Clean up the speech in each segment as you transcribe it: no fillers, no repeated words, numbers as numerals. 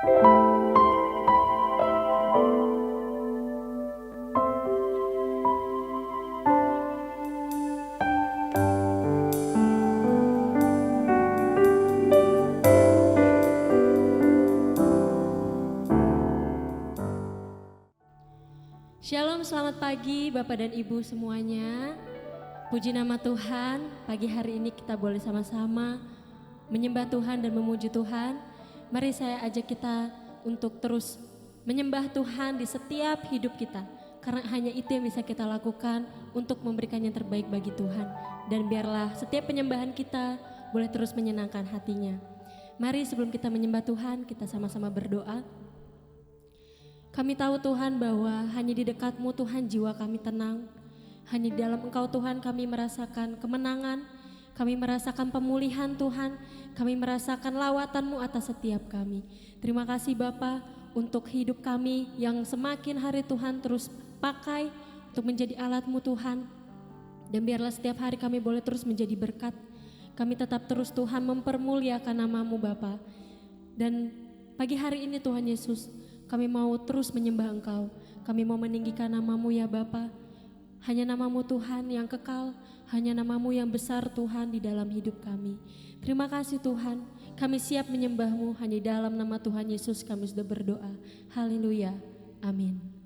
Shalom, selamat pagi Bapak dan Ibu semuanya. Puji nama Tuhan, pagi hari ini kita boleh sama-sama menyembah Tuhan dan memuji Tuhan. Mari saya ajak kita untuk terus menyembah Tuhan di setiap hidup kita. Karena hanya itu yang bisa kita lakukan untuk memberikan yang terbaik bagi Tuhan. Dan biarlah setiap penyembahan kita boleh terus menyenangkan hatinya. Mari sebelum kita menyembah Tuhan, kita sama-sama berdoa. Kami tahu Tuhan bahwa hanya di dekat-Mu Tuhan jiwa kami tenang. Hanya di dalam Engkau Tuhan kami merasakan kemenangan. Kami merasakan pemulihan Tuhan. Kami merasakan lawatan-Mu atas setiap kami. Terima kasih Bapa untuk hidup kami yang semakin hari Tuhan terus pakai untuk menjadi alat-Mu Tuhan. Dan biarlah setiap hari kami boleh terus menjadi berkat. Kami tetap terus Tuhan mempermuliakan nama-Mu Bapa. Dan pagi hari ini Tuhan Yesus, kami mau terus menyembah Engkau. Kami mau meninggikan nama-Mu ya Bapa. Hanya nama-Mu Tuhan yang kekal. Hanya nama-Mu yang besar Tuhan di dalam hidup kami. Terima kasih Tuhan. Kami siap menyembah-Mu. Hanya di dalam nama Tuhan Yesus kami sudah berdoa. Haleluya. Amin.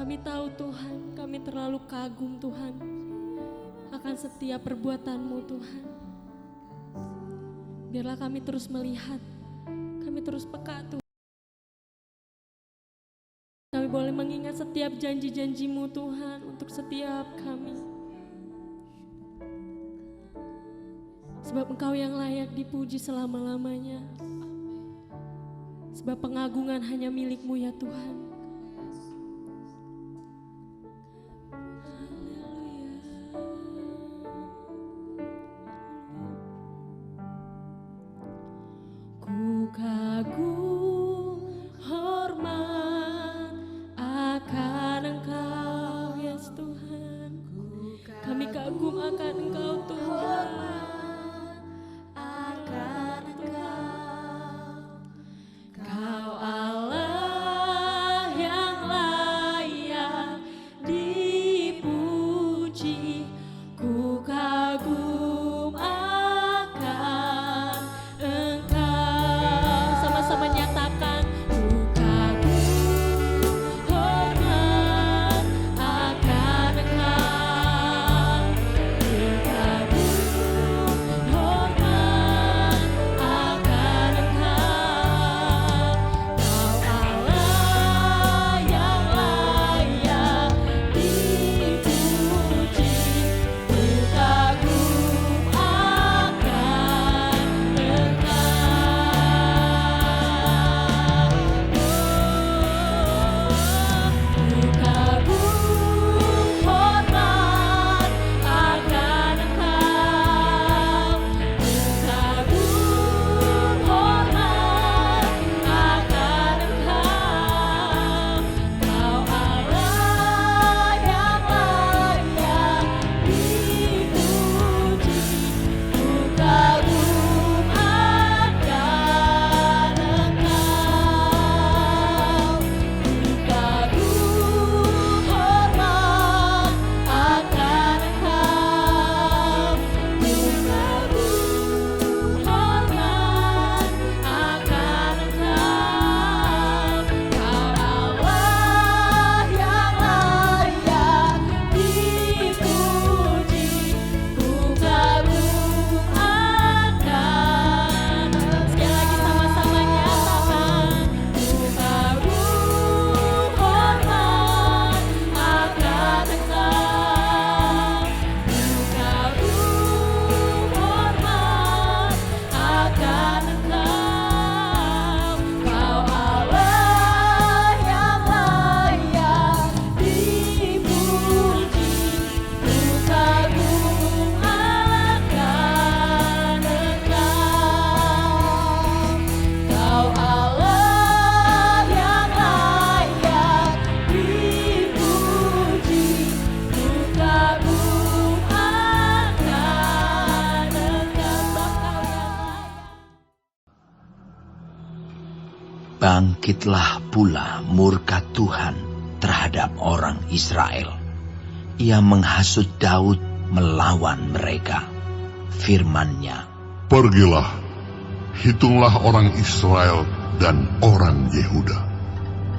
Kami tahu Tuhan, kami terlalu kagum Tuhan akan setiap perbuatan-Mu Tuhan. Biarlah kami terus melihat, kami terus peka Tuhan. Kami boleh mengingat setiap janji-janji-Mu Tuhan untuk setiap kami. Sebab Engkau yang layak dipuji selama-lamanya. Sebab pengagungan hanya milik-Mu ya Tuhan. Ku kagum hormat akan Engkau ya Tuhan. Kami kagum akan Engkau Tuhan. Bangkitlah pula murka Tuhan terhadap orang Israel. Ia menghasut Daud melawan mereka. Firman-Nya, pergilah, hitunglah orang Israel dan orang Yehuda.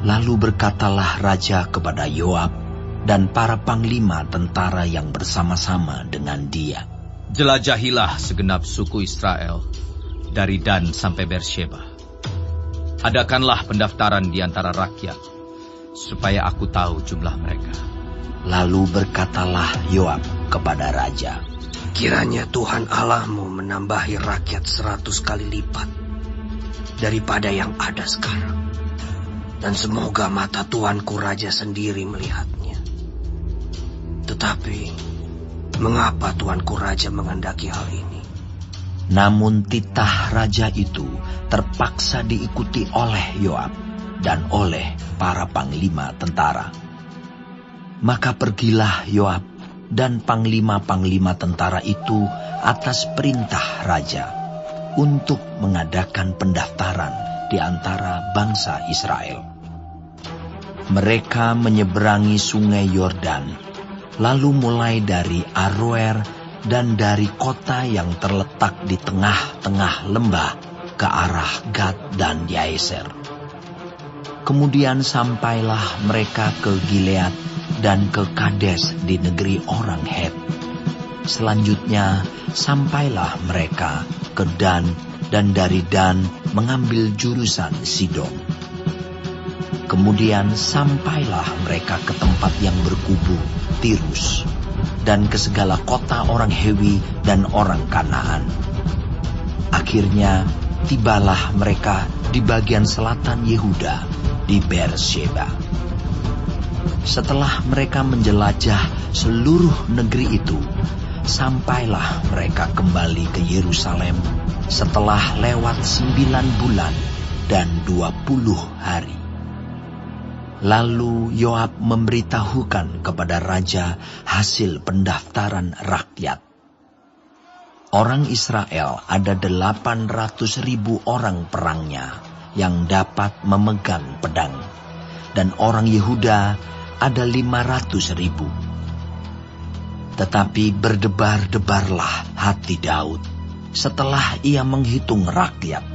Lalu berkatalah raja kepada Yoab dan para panglima tentara yang bersama-sama dengan dia, jelajahilah segenap suku Israel, dari Dan sampai Beersheba. Adakanlah pendaftaran di antara rakyat, supaya aku tahu jumlah mereka. Lalu berkatalah Yoab kepada raja, kiranya Tuhan Allahmu menambahi rakyat 100 kali lipat daripada yang ada sekarang. Dan semoga mata Tuanku Raja sendiri melihatnya. Tetapi, mengapa Tuanku Raja menghendaki hal ini? Namun titah raja itu terpaksa diikuti oleh Yoab dan oleh para panglima tentara. Maka pergilah Yoab dan panglima-panglima tentara itu atas perintah raja untuk mengadakan pendaftaran di antara bangsa Israel. Mereka menyeberangi sungai Yordan, lalu mulai dari Aroer dan dari kota yang terletak di tengah-tengah lembah ke arah Gad dan Yaeser. Kemudian sampailah mereka ke Gilead dan ke Kades di negeri orang Het. Selanjutnya sampailah mereka ke Dan, dan dari Dan mengambil jurusan Sidon. Kemudian sampailah mereka ke tempat yang berkubu, Tirus, dan ke segala kota orang Hewi dan orang Kanaan. Akhirnya tibalah mereka di bagian selatan Yehuda, di Beersheba. Setelah mereka menjelajah seluruh negeri itu, sampailah mereka kembali ke Yerusalem setelah lewat 9 bulan dan 20 hari. Lalu Yoab memberitahukan kepada raja hasil pendaftaran rakyat. Orang Israel ada 800.000 orang perangnya yang dapat memegang pedang, dan orang Yehuda ada 500.000. Tetapi berdebar-debarlah hati Daud setelah ia menghitung rakyat.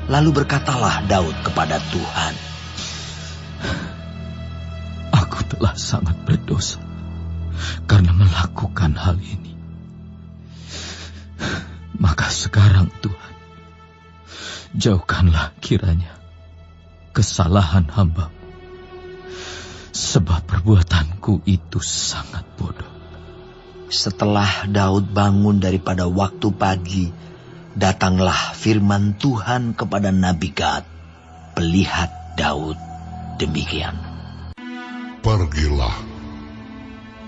Lalu berkatalah Daud kepada Tuhan, Aku telah sangat berdosa karena melakukan hal ini. Maka sekarang Tuhan, jauhkanlah kiranya kesalahan hamba, sebab perbuatanku itu sangat bodoh. Setelah Daud bangun daripada waktu pagi, datanglah firman Tuhan kepada Nabi Gad, pelihat Daud, demikian. Pergilah,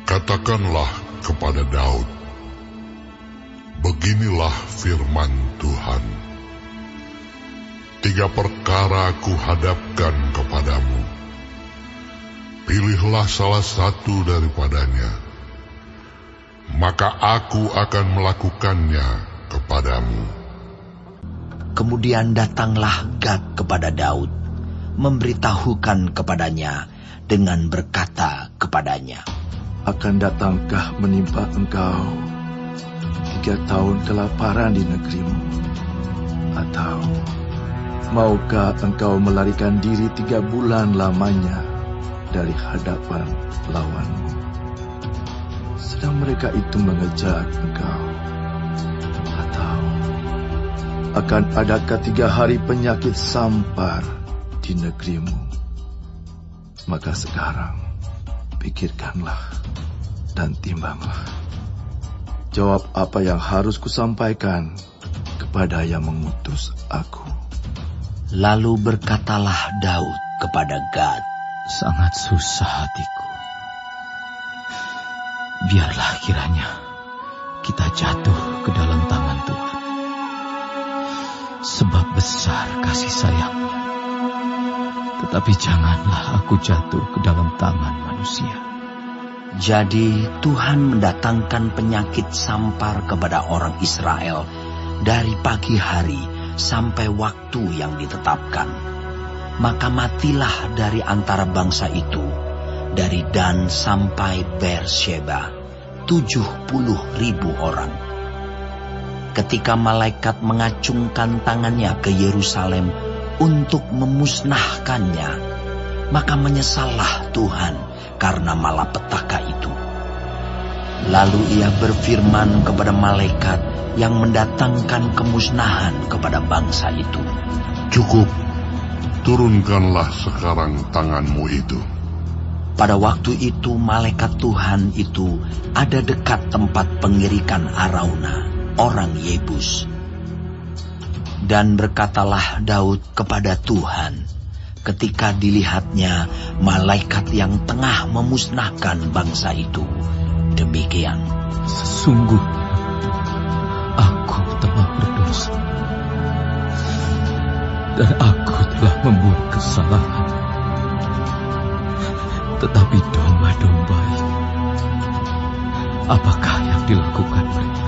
katakanlah kepada Daud, beginilah firman Tuhan. 3 perkara kuhadapkan kepadamu. Pilihlah salah satu daripadanya, maka aku akan melakukannya kepadamu. Kemudian datanglah Gad kepada Daud, memberitahukan kepadanya dengan berkata kepadanya, Akan datangkah menimpa engkau 3 tahun kelaparan di negerimu? Atau maukah engkau melarikan diri 3 bulan lamanya dari hadapan lawanmu? Sedang mereka itu mengejar engkau. Atau akan adakah 3 hari penyakit sampar di negerimu? Maka sekarang pikirkanlah dan timbanglah. Jawab apa yang harus kusampaikan kepada yang mengutus aku. Lalu berkatalah Daud kepada Gad, Sangat susah hatiku. Biarlah kiranya kita jatuh ke dalam tangan Tuhan, sebab besar kasih sayangnya. Tetapi janganlah aku jatuh ke dalam tangan manusia. Jadi Tuhan mendatangkan penyakit sampar kepada orang Israel dari pagi hari sampai waktu yang ditetapkan. Maka matilah dari antara bangsa itu, dari Dan sampai Beersheba, 70.000 orang. Ketika malaikat mengacungkan tangannya ke Yerusalem untuk memusnahkannya, maka menyesallah Tuhan karena malapetaka itu. Lalu ia berfirman kepada malaikat yang mendatangkan kemusnahan kepada bangsa itu, Cukup, turunkanlah sekarang tanganmu itu. Pada waktu itu malaikat Tuhan itu ada dekat tempat pengirikan Arauna, orang Yebus. Dan berkatalah Daud kepada Tuhan, ketika dilihatnya malaikat yang tengah memusnahkan bangsa itu, demikian, Sesungguhnya aku telah berdosa, dan aku telah membuat kesalahan. Tetapi domba-domba ini, apakah yang dilakukan mereka?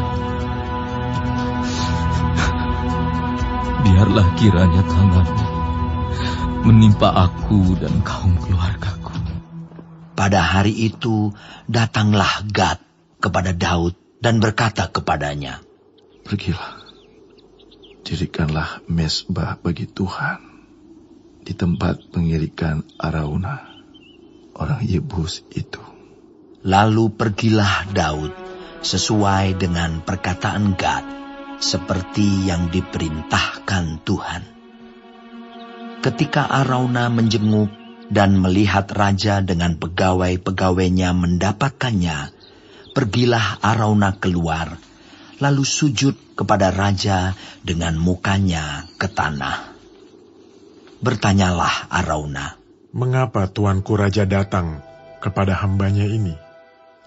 Biarlah kiranya tanganmu menimpa aku dan kaum keluargaku. Pada hari itu datanglah Gad kepada Daud dan berkata kepadanya, Pergilah, dirikanlah mezbah bagi Tuhan di tempat pengirikan Araunah, orang Yebus itu. Lalu pergilah Daud sesuai dengan perkataan Gad, seperti yang diperintahkan Tuhan. Ketika Araunah menjenguk dan melihat raja dengan pegawai-pegawainya mendapatkannya, pergilah Araunah keluar, lalu sujud kepada raja dengan mukanya ke tanah. Bertanyalah Araunah, "Mengapa tuanku raja datang kepada hambanya ini?"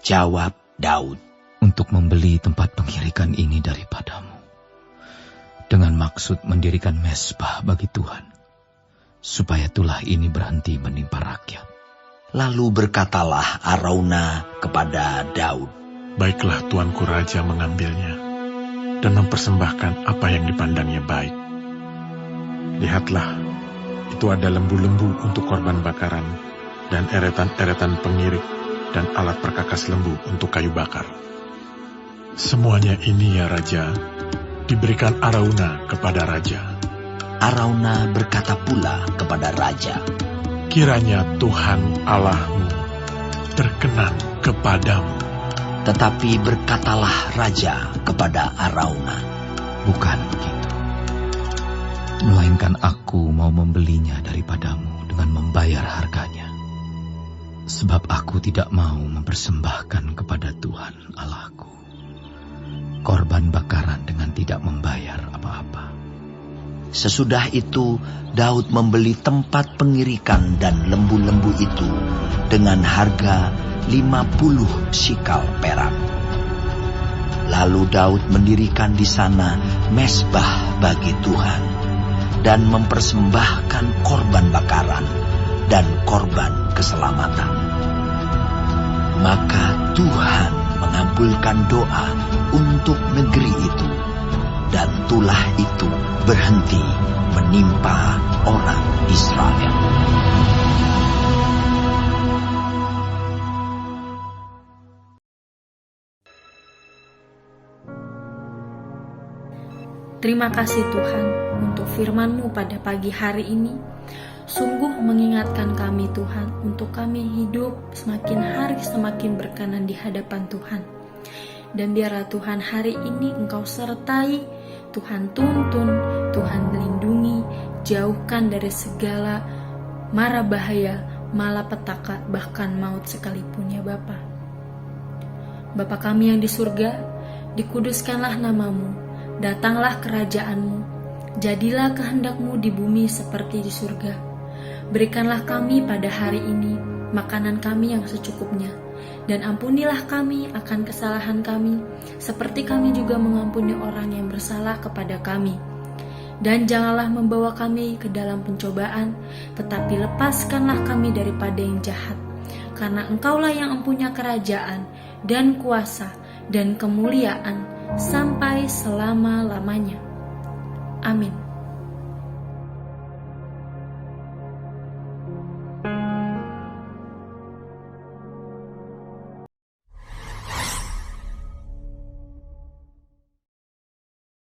Jawab Daud, "Untuk membeli tempat pengirikan ini daripadamu, dengan maksud mendirikan mezbah bagi Tuhan, supaya tulah ini berhenti menimpa rakyat." Lalu berkatalah Araunah kepada Daud, "Baiklah tuanku raja mengambilnya dan mempersembahkan apa yang dipandangnya baik. Lihatlah, itu ada lembu-lembu untuk korban bakaran dan eretan-eretan pengirik dan alat perkakas lembu untuk kayu bakar. Semuanya ini ya raja, diberikan Araunah kepada raja." Araunah berkata pula kepada raja, "Kiranya Tuhan Allahmu berkenan kepadamu." Tetapi berkatalah raja kepada Araunah, "Bukan begitu, melainkan aku mau membelinya daripadamu dengan membayar harganya. Sebab aku tidak mau mempersembahkan kepada Tuhan Allahku korban bakaran dengan tidak membayar apa-apa." Sesudah itu Daud membeli tempat pengirikan dan lembu-lembu itu dengan harga 50 sikal perak. Lalu Daud mendirikan di sana mezbah bagi Tuhan dan mempersembahkan korban bakaran dan korban keselamatan. Maka Tuhan mengabulkan doa untuk negeri itu, dan tulah itu berhenti menimpa orang Israel. Terima kasih Tuhan untuk firman-Mu pada pagi hari ini. Sungguh mengingatkan kami Tuhan untuk kami hidup semakin hari semakin berkenan di hadapan Tuhan. Dan biarlah Tuhan hari ini Engkau sertai, Tuhan tuntun, Tuhan lindungi, jauhkan dari segala mara bahaya, malapetaka, bahkan maut sekalipun ya Bapa. Bapa kami yang di surga, dikuduskanlah nama-Mu. Datanglah kerajaan-Mu, jadilah kehendak-Mu di bumi seperti di surga. Berikanlah kami pada hari ini makanan kami yang secukupnya, dan ampunilah kami akan kesalahan kami, seperti kami juga mengampuni orang yang bersalah kepada kami. Dan janganlah membawa kami ke dalam pencobaan, tetapi lepaskanlah kami daripada yang jahat. Karena Engkaulah yang mempunyai kerajaan, dan kuasa, dan kemuliaan, sampai selama-lamanya. Amin.